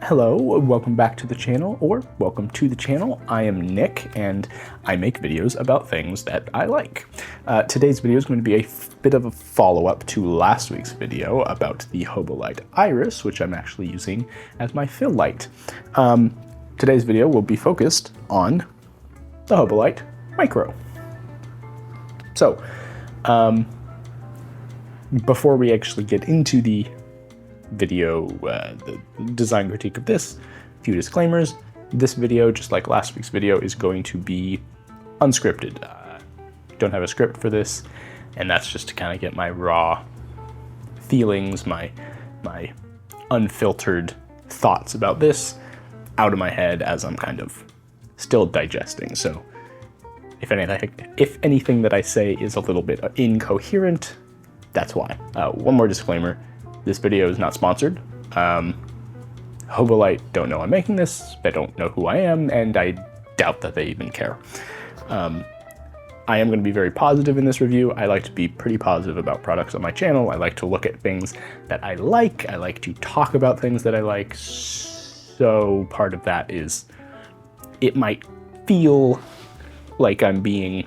Hello, welcome back to the channel, or welcome to the channel. I am Nick, and I make videos about things that I like. Today's video is going to be a bit of a follow-up to last week's video about the Hobolite Iris, which I'm actually using as my fill light. Today's video will be focused on the Hobolite Micro. So, before we actually get into the video, the design critique of this, a few disclaimers. This video, just like last week's video, is going to be unscripted. Don't have a script for this, and that's just to kind of get my raw feelings, my unfiltered thoughts about this out of my head as I'm kind of still digesting. So if anything that I say is a little bit incoherent, that's why. One more disclaimer. This video is not sponsored. Hobolite don't know I'm making this, they don't know who I am, and I doubt that they even care. I am going to be very positive in this review. I like to be pretty positive about products on my channel. I like to look at things that I like to talk about things that I like, so part of that is it might feel like I'm being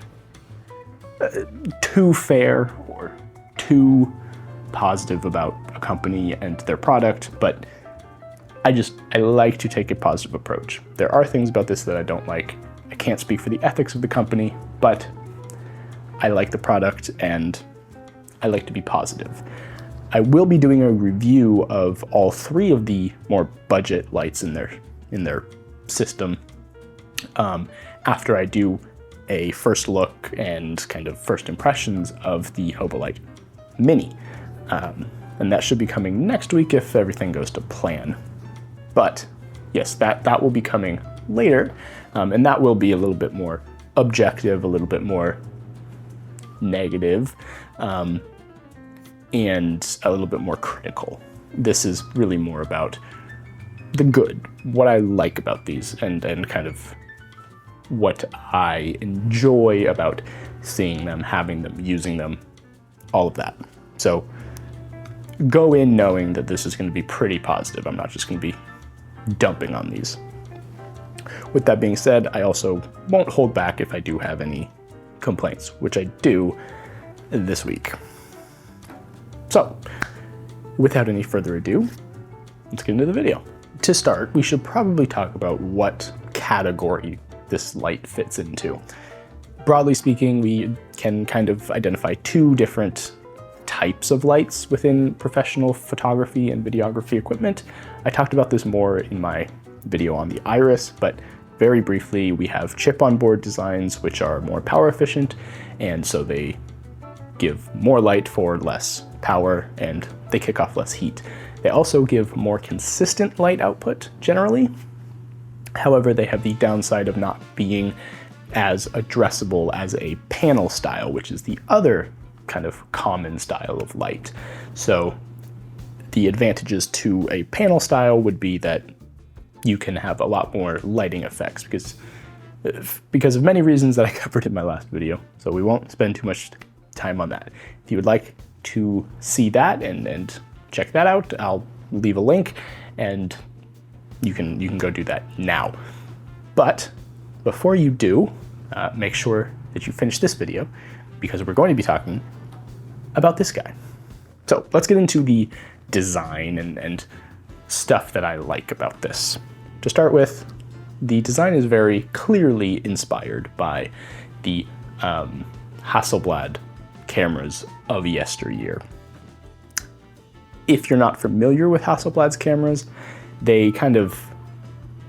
too fair or too positive about a company and their product, but I like to take a positive approach. There are things about this that I don't like. I can't speak for the ethics of the company, but I like the product and I like to be positive. I will be doing a review of all three of the more budget lights in their system after I do a first look and kind of first impressions of the Hobolite Mini. And that should be coming next week if everything goes to plan. But yes, that will be coming later, and that will be a little bit more objective, a little bit more negative, and a little bit more critical. This is really more about the good, what I like about these, and kind of what I enjoy about seeing them, having them, using them, all of that. So go in knowing that this is going to be pretty positive. I'm not just going to be dumping on these. With that being said, I also won't hold back if I do have any complaints, which I do this week. So, without any further ado, let's get into the video. To start, we should probably talk about what category this light fits into. Broadly speaking, we can kind of identify two different types of lights within professional photography and videography equipment. I talked about this more in my video on the Iris, but very briefly, we have chip-on-board designs, which are more power efficient, and so they give more light for less power, and they kick off less heat. They also give more consistent light output, generally. However, they have the downside of not being as addressable as a panel style, which is the other kind of common style of light. So the advantages to a panel style would be that you can have a lot more lighting effects because of many reasons that I covered in my last video. So we won't spend too much time on that. If you would like to see that and check that out, I'll leave a link and you can go do that now. But before you do, make sure that you finish this video because we're going to be talking about this guy. So let's get into the design and stuff that I like about this. To start with, the design is very clearly inspired by the Hasselblad cameras of yesteryear. If you're not familiar with Hasselblad's cameras, they kind of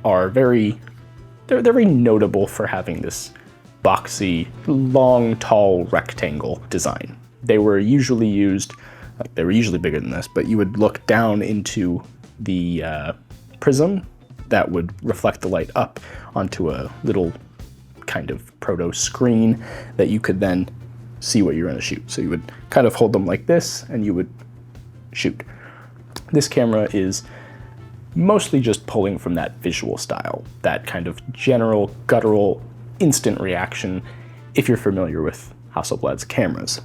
are they're very notable for having this boxy, long, tall rectangle design. They were usually bigger than this, but you would look down into the prism that would reflect the light up onto a little kind of proto screen that you could then see what you're going to shoot. So you would kind of hold them like this and you would shoot. This camera is mostly just pulling from that visual style, that kind of general guttural instant reaction if you're familiar with Hasselblad's cameras.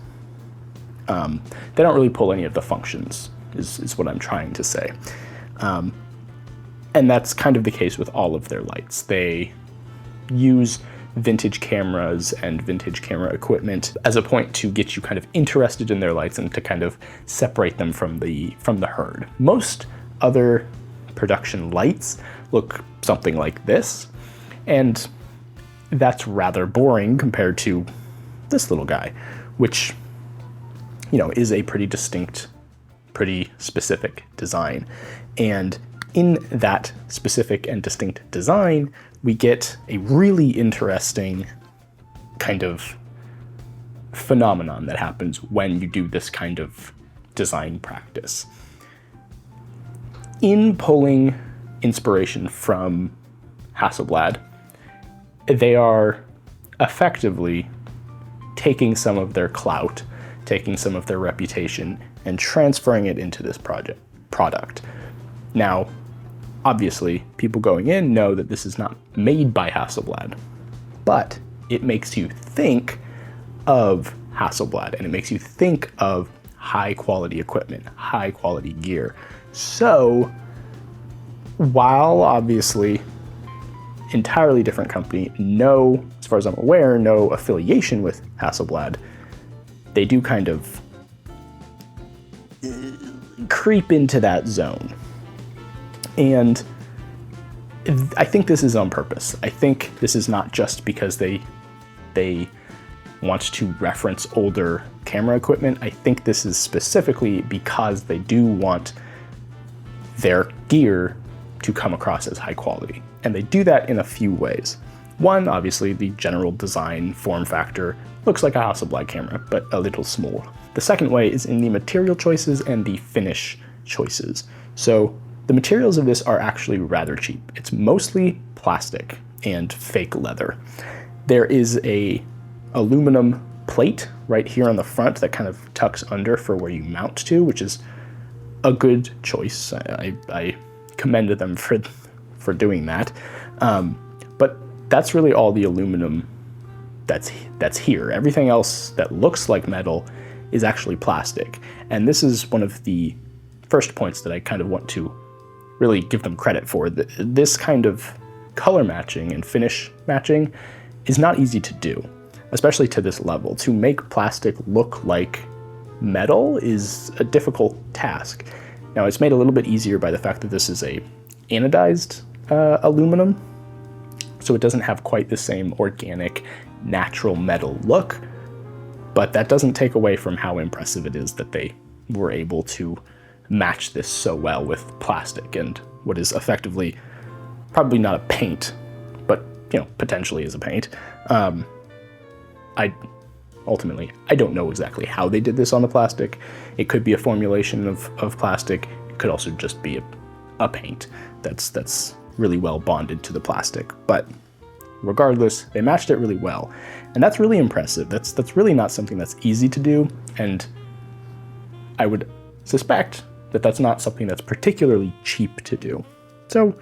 They don't really pull any of the functions, is what I'm trying to say. And that's kind of the case with all of their lights. They use vintage cameras and vintage camera equipment as a point to get you kind of interested in their lights and to kind of separate them from the herd. Most other production lights look something like this, and that's rather boring compared to this little guy, which, you know, is a pretty distinct, pretty specific design. And in that specific and distinct design, we get a really interesting kind of phenomenon that happens when you do this kind of design practice. In pulling inspiration from Hasselblad, they are effectively taking some of their clout, taking some of their reputation, and transferring it into this product. Now, obviously, people going in know that this is not made by Hasselblad, but it makes you think of Hasselblad, and it makes you think of high quality equipment, high quality gear. So, while obviously entirely different company, no, as far as I'm aware, no affiliation with Hasselblad, they do kind of creep into that zone. And I think this is on purpose. I think this is not just because they want to reference older camera equipment. I think this is specifically because they do want their gear to come across as high quality. And they do that in a few ways. One, obviously, the general design form factor looks like a Hasselblad camera, but a little small. The second way is in the material choices and the finish choices. So the materials of this are actually rather cheap. It's mostly plastic and fake leather. There is a aluminum plate right here on the front that kind of tucks under for where you mount to, which is a good choice. I commended them for doing that. But that's really all the aluminum that's here. Everything else that looks like metal is actually plastic. And this is one of the first points that I kind of want to really give them credit for. This kind of color matching and finish matching is not easy to do, especially to this level. To make plastic look like metal is a difficult task. Now, it's made a little bit easier by the fact that this is a anodized aluminum, so it doesn't have quite the same organic, natural metal look, but that doesn't take away from how impressive it is that they were able to match this so well with plastic and what is effectively probably not a paint, but, you know, potentially is a paint. Ultimately, I don't know exactly how they did this on the plastic. It could be a formulation of plastic. It could also just be a paint that's really well bonded to the plastic. But regardless, they matched it really well. And that's really impressive. That's really not something that's easy to do. And I would suspect that that's not something that's particularly cheap to do. So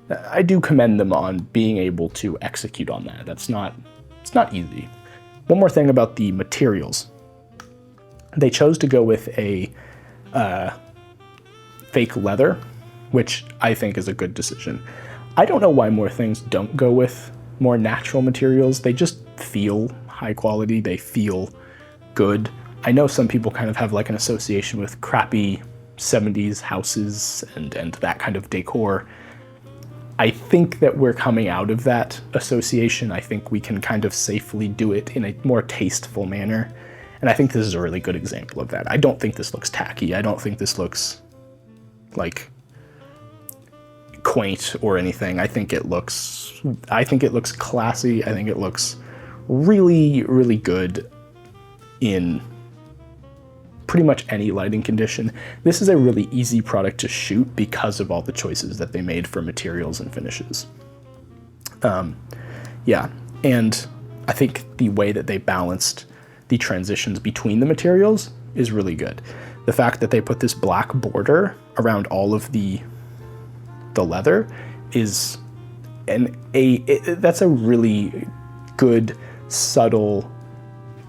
I do commend them on being able to execute on that. It's not easy. One more thing about the materials. They chose to go with a fake leather, which I think is a good decision. I don't know why more things don't go with more natural materials. They just feel high quality. They feel good. I know some people kind of have like an association with crappy 70s houses and that kind of decor. I think that we're coming out of that association. I think we can kind of safely do it in a more tasteful manner. And I think this is a really good example of that. I don't think this looks tacky. I don't think this looks like quaint or anything. I think it looks classy. I think it looks really, really good in pretty much any lighting condition. This is a really easy product to shoot because of all the choices that they made for materials and finishes. Yeah, and I think the way that they balanced the transitions between the materials is really good. The fact that they put this black border around all of the leather is that's a really good, subtle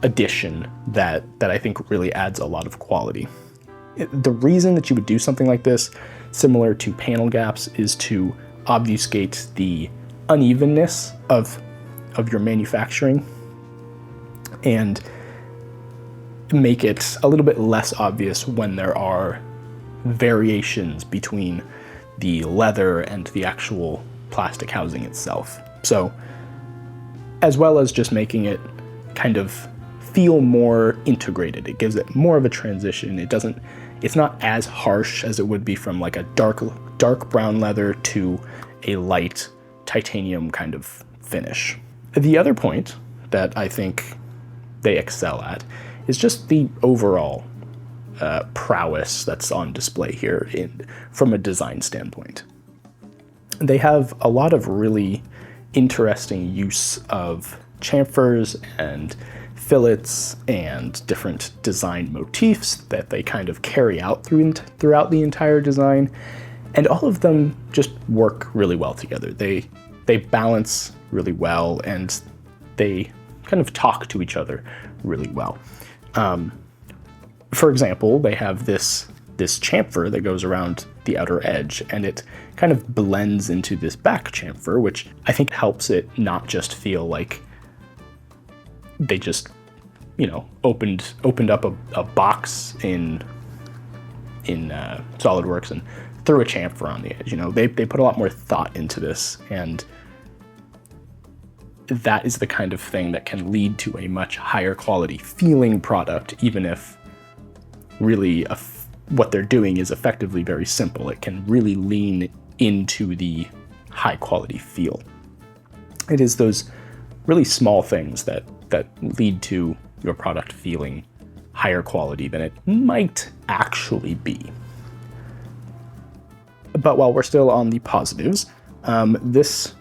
addition that I think really adds a lot of quality. The reason that you would do something like this, similar to panel gaps, is to obfuscate the unevenness of your manufacturing and make it a little bit less obvious when there are variations between the leather and the actual plastic housing itself. So, as well as just making it kind of feel more integrated. It gives it more of a transition. It's not as harsh as it would be from like a dark brown leather to a light titanium kind of finish. The other point that I think they excel at is just the overall prowess that's on display here from a design standpoint. They have a lot of really interesting use of chamfers and fillets and different design motifs that they kind of carry out throughout the entire design, and all of them just work really well together. They balance really well, and they kind of talk to each other really well. For example, they have this chamfer that goes around the outer edge, and it kind of blends into this back chamfer, which I think helps it not just feel like they just, opened up a box in SolidWorks and threw a chamfer on the edge. They put a lot more thought into this, and that is the kind of thing that can lead to a much higher quality feeling product, even if really what they're doing is effectively very simple. It can really lean into the high quality feel. It is those really small things that lead to your product feeling higher quality than it might actually be. But while we're still on the positives, this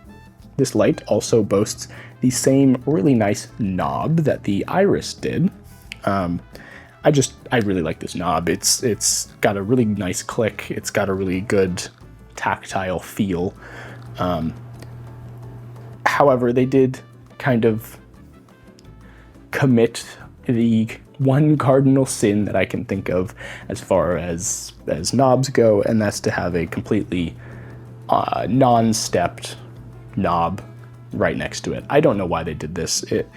light also boasts the same really nice knob that the Iris did. I really like this knob. It's got a really nice click. It's got a really good tactile feel. However, they did kind of commit the one cardinal sin that I can think of as far as knobs go, and that's to have a completely non-stepped knob right next to it. I don't know why they did this. It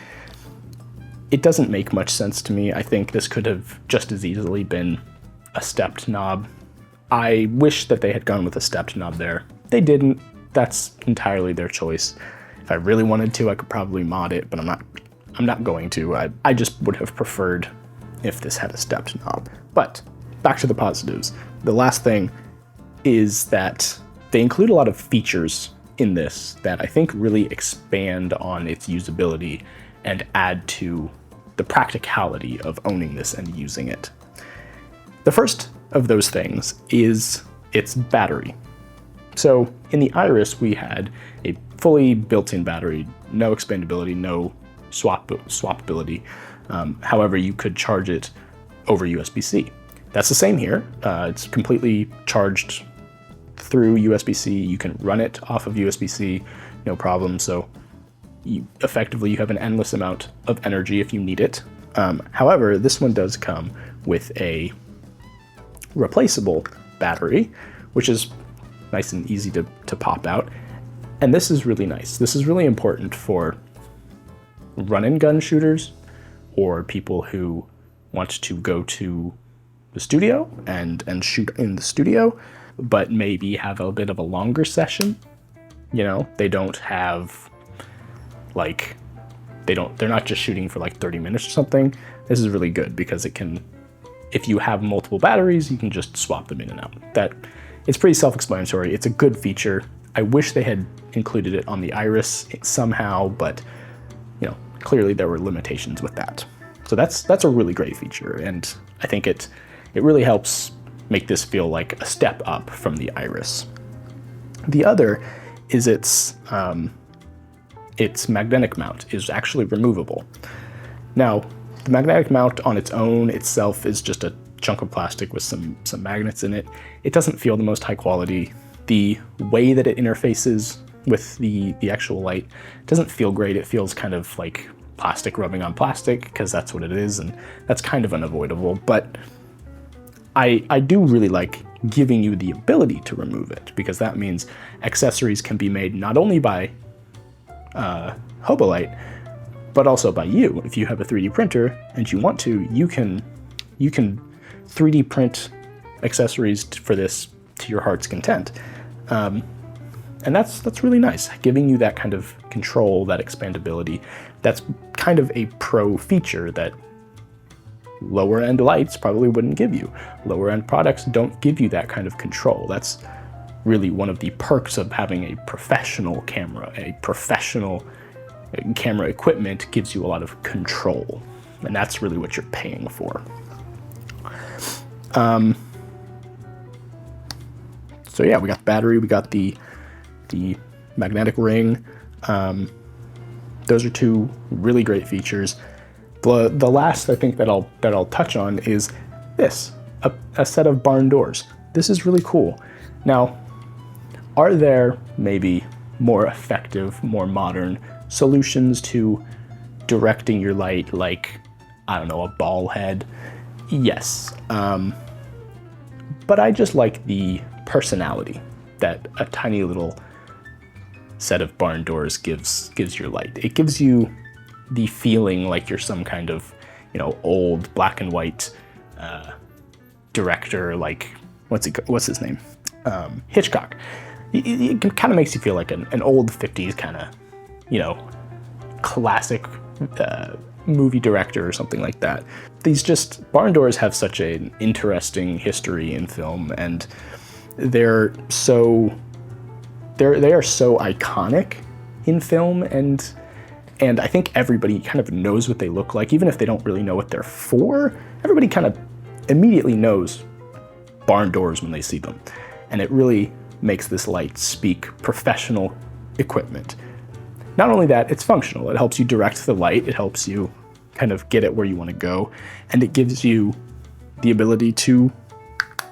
doesn't make much sense to me. I think this could have just as easily been a stepped knob. I wish that they had gone with a stepped knob there. They didn't. That's entirely their choice. If I really wanted to, I could probably mod it, but I'm not going to. I just would have preferred if this had a stepped knob. But back to the positives. The last thing is that they include a lot of features in this that I think really expand on its usability and add to the practicality of owning this and using it. The first of those things is its battery. So in the Iris, we had a fully built-in battery, no expandability, no swappability. However, you could charge it over USB-C. That's the same here. It's completely charged through USB-C. You can run it off of USB-C, no problem. So you have an endless amount of energy if you need it. However, this one does come with a replaceable battery, which is nice and easy to pop out. And this is really nice. This is really important for run-and-gun shooters or people who want to go to the studio and shoot in the studio, but maybe have a bit of a longer session. They don't have they're not just shooting for like 30 minutes or something. This is really good because if you have multiple batteries, you can just swap them in and out. It's pretty self-explanatory. It's a good feature. I wish they had included it on the Iris somehow, but clearly there were limitations with that. So that's a really great feature, and I think it really helps make this feel like a step up from the Iris. The other is its magnetic mount is actually removable. Now, the magnetic mount on its own itself is just a chunk of plastic with some magnets in it. It doesn't feel the most high quality. The way that it interfaces with the actual light doesn't feel great. It feels kind of like plastic rubbing on plastic, because that's what it is, and that's kind of unavoidable. But I do really like giving you the ability to remove it, because that means accessories can be made not only by Hobolite, but also by you. If you have a 3D printer and you want to, you can 3D print accessories for this to your heart's content. And that's really nice, giving you that kind of control, that expandability. That's kind of a pro feature that lower end lights probably wouldn't give you. Lower end products don't give you that kind of control. That's really one of the perks of having a professional camera. A professional camera equipment gives you a lot of control, and that's really what you're paying for. So yeah, we got the battery, we got the magnetic ring. Those are two really great features. The last I think that I'll touch on is this, a set of barn doors. This is really cool. Now, are there maybe more effective, more modern solutions to directing your light, like, I don't know, a ball head? Yes. But I just like the personality that a tiny little set of barn doors gives your light. It gives you the feeling like you're some kind of, old black and white director, like, what's his name? Hitchcock. It kind of makes you feel like an old 50s kind of, classic movie director or something like that. These barn doors have such an interesting history in film, and they are so iconic in film, and I think everybody kind of knows what they look like, even if they don't really know what they're for. Everybody kind of immediately knows barn doors when they see them, and it really makes this light speak professional equipment. Not only that, it's functional. It helps you direct the light, it helps you kind of get it where you want to go, and it gives you the ability to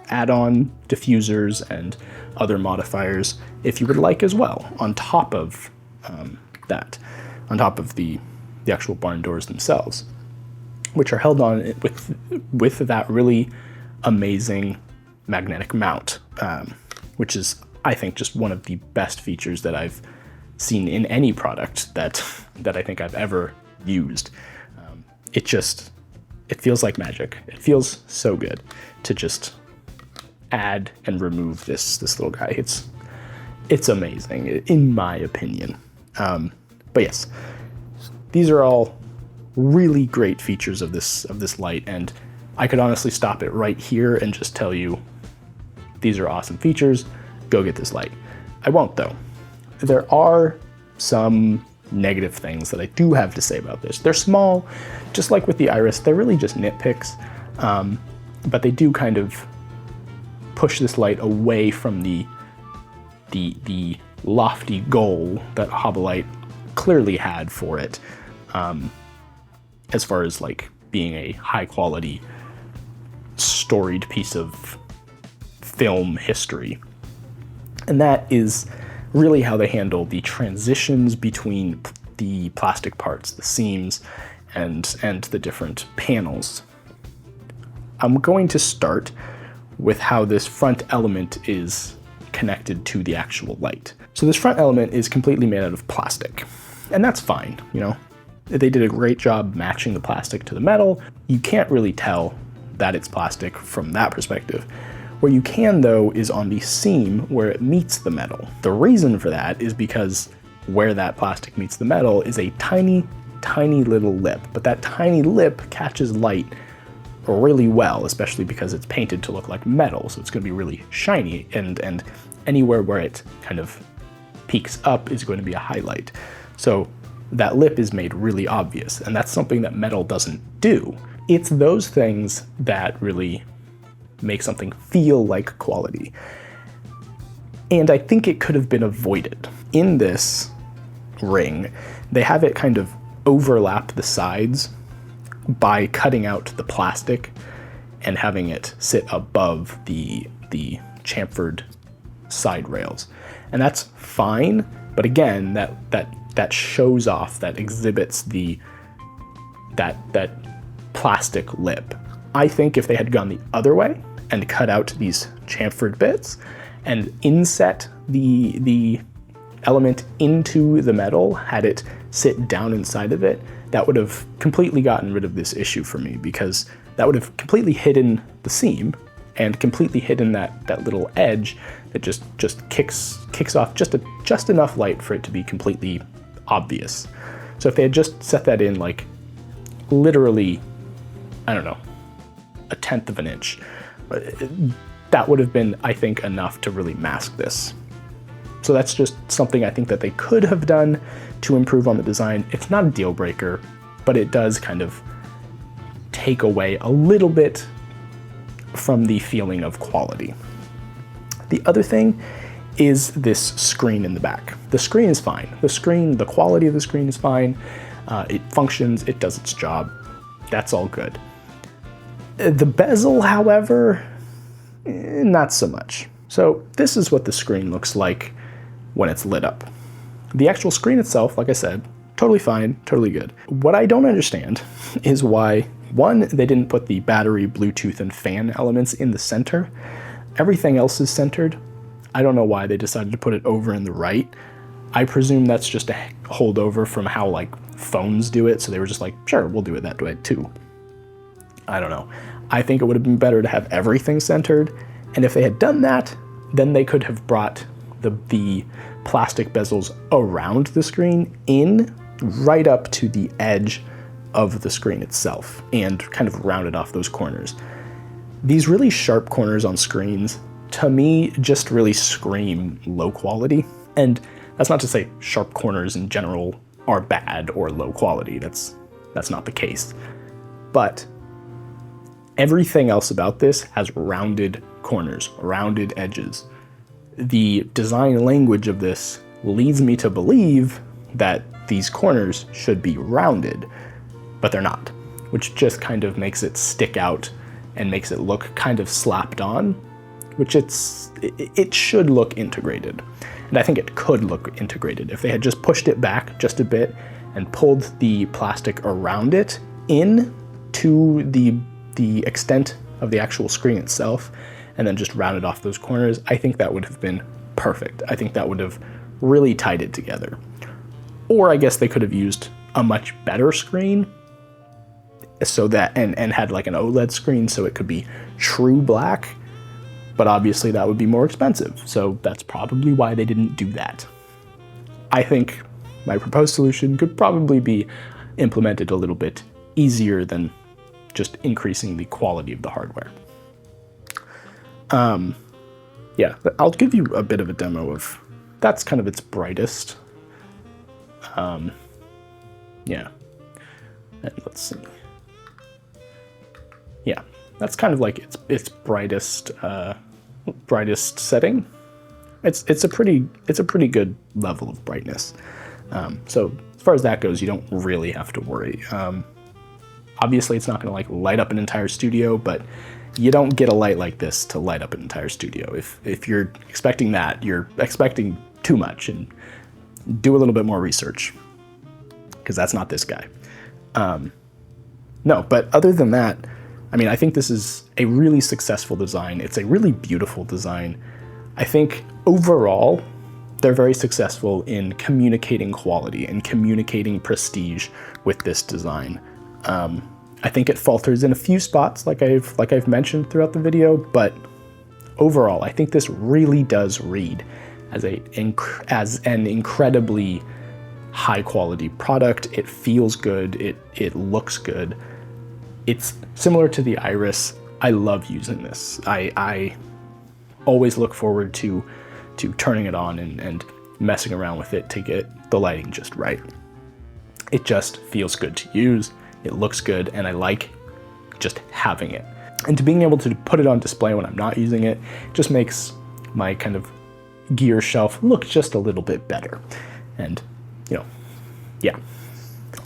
add on diffusers and other modifiers if you would like as well, on top of that, on top of the actual barn doors themselves, which are held on with that really amazing magnetic mount, which is, I think, just one of the best features that I've seen in any product that I think I've ever used. It feels like magic. It feels so good to just add and remove this little guy. It's amazing, in my opinion. But yes, these are all really great features of this light, and I could honestly stop it right here and just tell you, these are awesome features, go get this light. I won't though. There are some negative things that I do have to say about this. They're small, just like with the Iris, they're really just nitpicks, but they do kind of push this light away from the lofty goal that Hobolite clearly had for it, as far as like being a high quality storied piece of film history. And that is really how they handle the transitions between the plastic parts, the seams, and the different panels. I'm going to start with how this front element is connected to the actual light. So this front element is completely made out of plastic, and that's fine, They did a great job matching the plastic to the metal. You can't really tell that it's plastic from that perspective. Where you can, though, is on the seam where it meets the metal. The reason for that is because where that plastic meets the metal is a tiny, tiny little lip, but that tiny lip catches light really well, especially because it's painted to look like metal, so it's going to be really shiny, and anywhere where it kind of peaks up is going to be a highlight. So that lip is made really obvious, and that's something that metal doesn't do. It's those things that really make something feel like quality. And I think it could have been avoided. In this ring, they have it kind of overlap the sides by cutting out the plastic and having it sit above the chamfered side rails. And that's fine, but again, that shows off, that exhibits that plastic lip. I think if they had gone the other way and cut out these chamfered bits and inset the element into the metal, had it sit down inside of it, that would have completely gotten rid of this issue for me, because that would have completely hidden the seam and completely hidden that little edge that just kicks off just enough light for it to be completely obvious. So if they had just set that in like literally, I don't know, 1/10 of an inch, that would have been, I think, enough to really mask this. So that's just something I think that they could have done to improve on the design. It's not a deal breaker, but it does kind of take away a little bit from the feeling of quality. The other thing is this screen in the back. The screen is fine. The quality of the screen is fine. It functions, it does its job. That's all good. The bezel, however, not so much. So this is what the screen looks like when it's lit up. The actual screen itself, like I said, totally fine, totally good. What I don't understand is why, one, they didn't put the battery, Bluetooth, and fan elements in the center. Everything else is centered. I don't know why they decided to put it over in the right. I presume that's just a holdover from how like phones do it, so they were just like, sure, we'll do it that way too. I don't know. I think it would have been better to have everything centered, and if they had done that, then they could have brought the plastic bezels around the screen in right up to the edge of the screen itself and kind of rounded off those corners. These really sharp corners on screens, to me, just really scream low quality. And that's not to say sharp corners in general are bad or low quality. That's not the case. But everything else about this has rounded corners, rounded edges. The design language of this leads me to believe that these corners should be rounded, but they're not, which just kind of makes it stick out and makes it look kind of slapped on, which it should look integrated. And I think it could look integrated if they had just pushed it back just a bit and pulled the plastic around it in to the extent of the actual screen itself, and then just rounded off those corners. I think that would have been perfect. I think that would have really tied it together. Or I guess they could have used a much better screen so that, and had like an OLED screen so it could be true black, but obviously that would be more expensive. So that's probably why they didn't do that. I think my proposed solution could probably be implemented a little bit easier than just increasing the quality of the hardware. Yeah, I'll give you a bit of a demo of, that's kind of its brightest. Yeah, and let's see. Yeah, that's kind of like its brightest brightest setting. It's a pretty good level of brightness. So as far as that goes, you don't really have to worry. Obviously, it's not going to like light up an entire studio, but you don't get a light like this to light up an entire studio. If you're expecting that, you're expecting too much, and do a little bit more research, because that's not this guy. No, but other than that, I mean, I think this is a really successful design. It's a really beautiful design. I think overall, they're very successful in communicating quality and communicating prestige with this design. I think it falters in a few spots, like I've mentioned throughout the video, but overall, I think this really does read as an incredibly high quality product. It feels good. It looks good. It's similar to the Iris. I love using this. I always look forward to turning it on and messing around with it to get the lighting just right. It just feels good to use. It looks good, and I like just having it. And to being able to put it on display when I'm not using it just makes my kind of gear shelf look just a little bit better. And, you know, yeah.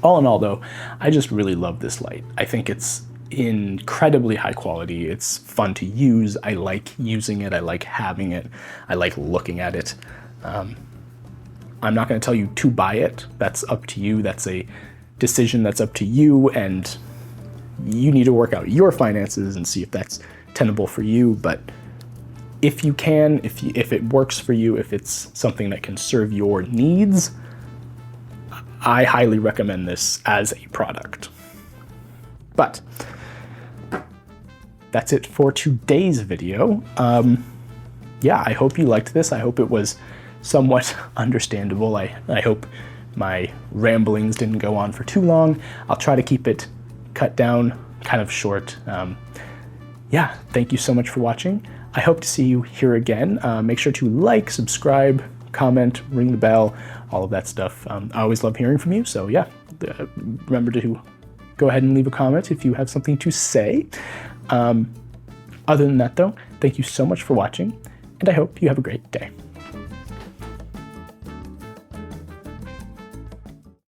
All in all, though, I just really love this light. I think it's incredibly high quality. It's fun to use. I like using it. I like having it. I like looking at it. I'm not going to tell you to buy it. That's up to you. That's a decision that's up to you, and you need to work out your finances and see if that's tenable for you, but if you can, if it works for you, if it's something that can serve your needs, I highly recommend this as a product. But that's it for today's video. Yeah, I hope you liked this. I hope it was somewhat understandable. I hope my ramblings didn't go on for too long. I'll try to keep it cut down, kind of short. Yeah, thank you so much for watching. I hope to see you here again. Make sure to like, subscribe, comment, ring the bell, all of that stuff. I always love hearing from you, so yeah, remember to go ahead and leave a comment if you have something to say. Other than that though, thank you so much for watching, and I hope you have a great day.